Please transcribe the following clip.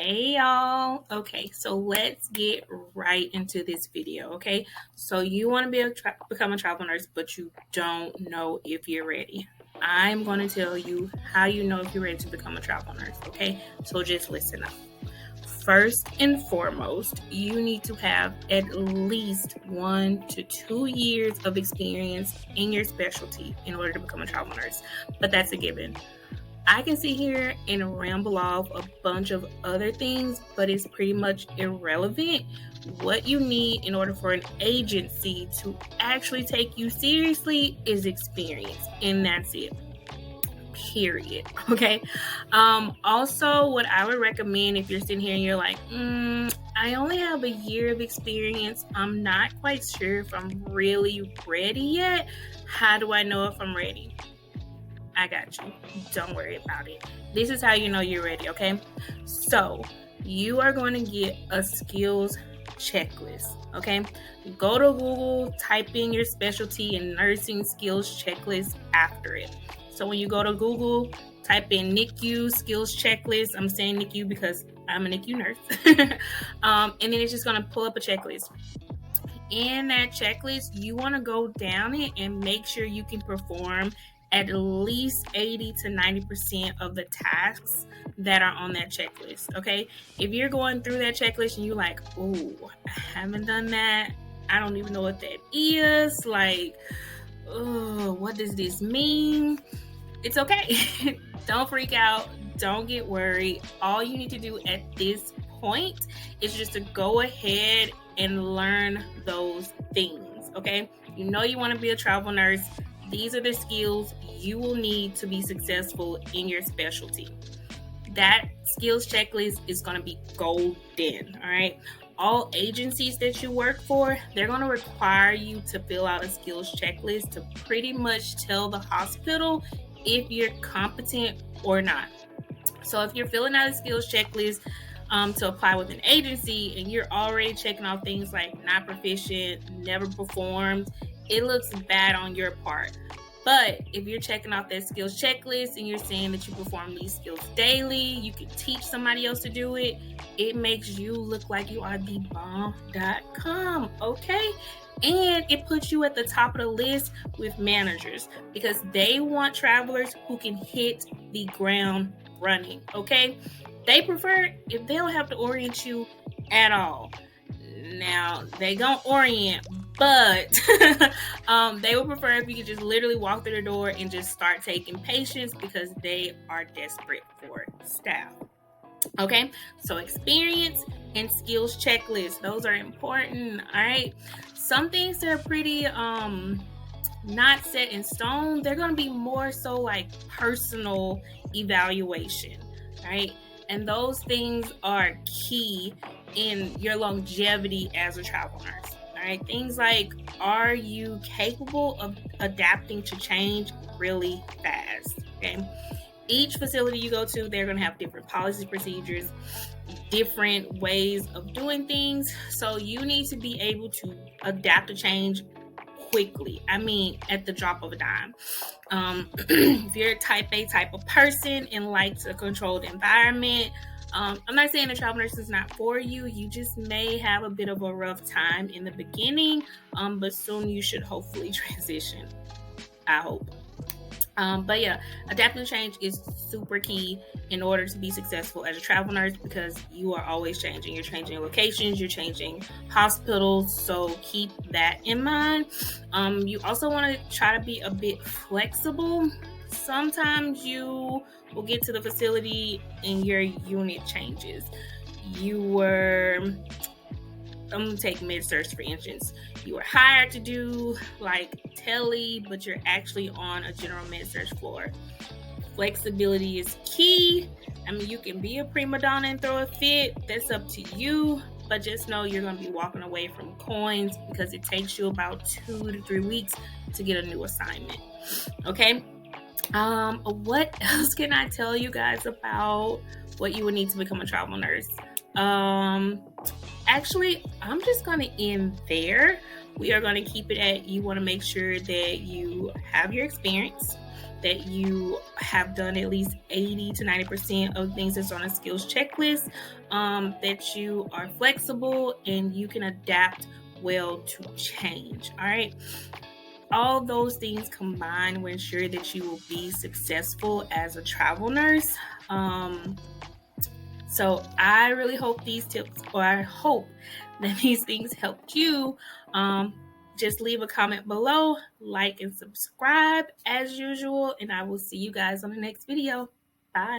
Hey y'all. Okay, so let's get right into this video. Okay, so you want to become a travel nurse, but you don't know if you're ready. I'm going to tell you how you know if you're ready to become a travel nurse. Okay, so just listen up. First and foremost, you need to have at least 1 to 2 years of experience in your specialty in order to become a travel nurse, but that's a given. I can sit here and ramble off a bunch of other things, but it's pretty much irrelevant. What you need in order for an agency to actually take you seriously is experience, and that's it. Period. Okay. Also, what I would recommend if you're sitting here and you're like, I only have a year of experience, I'm not quite sure if I'm really ready yet. How do I know if I'm ready? I got you. Don't worry about it. This is how you know you're ready, okay? So, you are going to get a skills checklist, okay? Go to Google, type in your specialty and nursing skills checklist after it. So, when you go to Google, type in NICU skills checklist. I'm saying NICU because I'm a NICU nurse. And then it's just going to pull up a checklist. In that checklist, you want to go down it and make sure you can perform at least 80 to 90% of the tasks that are on that checklist, okay? If you're going through that checklist and you're like, oh, I haven't done that, I don't even know what that is, like, oh, what does this mean? It's okay. Don't freak out. Don't get worried. All you need to do at this point is just to go ahead and learn those things, okay? You know you want to be a travel nurse. These are the skills you will need to be successful in your specialty. That skills checklist is going to be golden, all right? All agencies that you work for, they're going to require you to fill out a skills checklist to pretty much tell the hospital if you're competent or not. So if you're filling out a skills checklist to apply with an agency and you're already checking off things like not proficient, never performed, it looks bad on your part. But if you're checking off that skills checklist and you're saying that you perform these skills daily, you can teach somebody else to do it, it makes you look like you are the bomb.com, okay? And it puts you at the top of the list with managers because they want travelers who can hit the ground running, okay? They prefer if they don't have to orient you at all. Now, they gonna orient, but they would prefer if you could just literally walk through the door and just start taking patients because they are desperate for staff. Okay, so experience and skills checklist, those are important. All right, some things that are pretty not set in stone, they're going to be more so like personal evaluation, right? And those things are key in your longevity as a travel nurse. All right, things like, are you capable of adapting to change really fast? Okay, each facility you go to, they're going to have different policies, procedures, different ways of doing things. So you need to be able to adapt to change quickly. I mean, at the drop of a dime. If you're a type A type of person and likes a controlled environment, I'm not saying the travel nurse is not for you. You just may have a bit of a rough time in the beginning, but soon you should hopefully transition. I hope. But yeah, adapting to change is super key in order to be successful as a travel nurse because you are always changing. You're changing locations, you're changing hospitals, so keep that in mind. You also want to try to be a bit flexible. Sometimes you will get to the facility and your unit changes. I'm going to take med-surg for instance. You were hired to do like tele, but you're actually on a general med-surg floor. Flexibility is key. I mean, you can be a prima donna and throw a fit. That's up to you. But just know you're going to be walking away from coins because it takes you about 2 to 3 weeks to get a new assignment. Okay? What else can I tell you guys about what you would need to become a travel nurse? Actually, I'm just going to end there. We are going to keep it at, you want to make sure that you have your experience, that you have done at least 80 to 90% of things that's on a skills checklist, that you are flexible and you can adapt well to change. All right. All those things combined will ensure that you will be successful as a travel nurse. So I really hope these tips, or I hope that these things helped you. Just leave a comment below, like and subscribe as usual, and I will see you guys on the next video. Bye.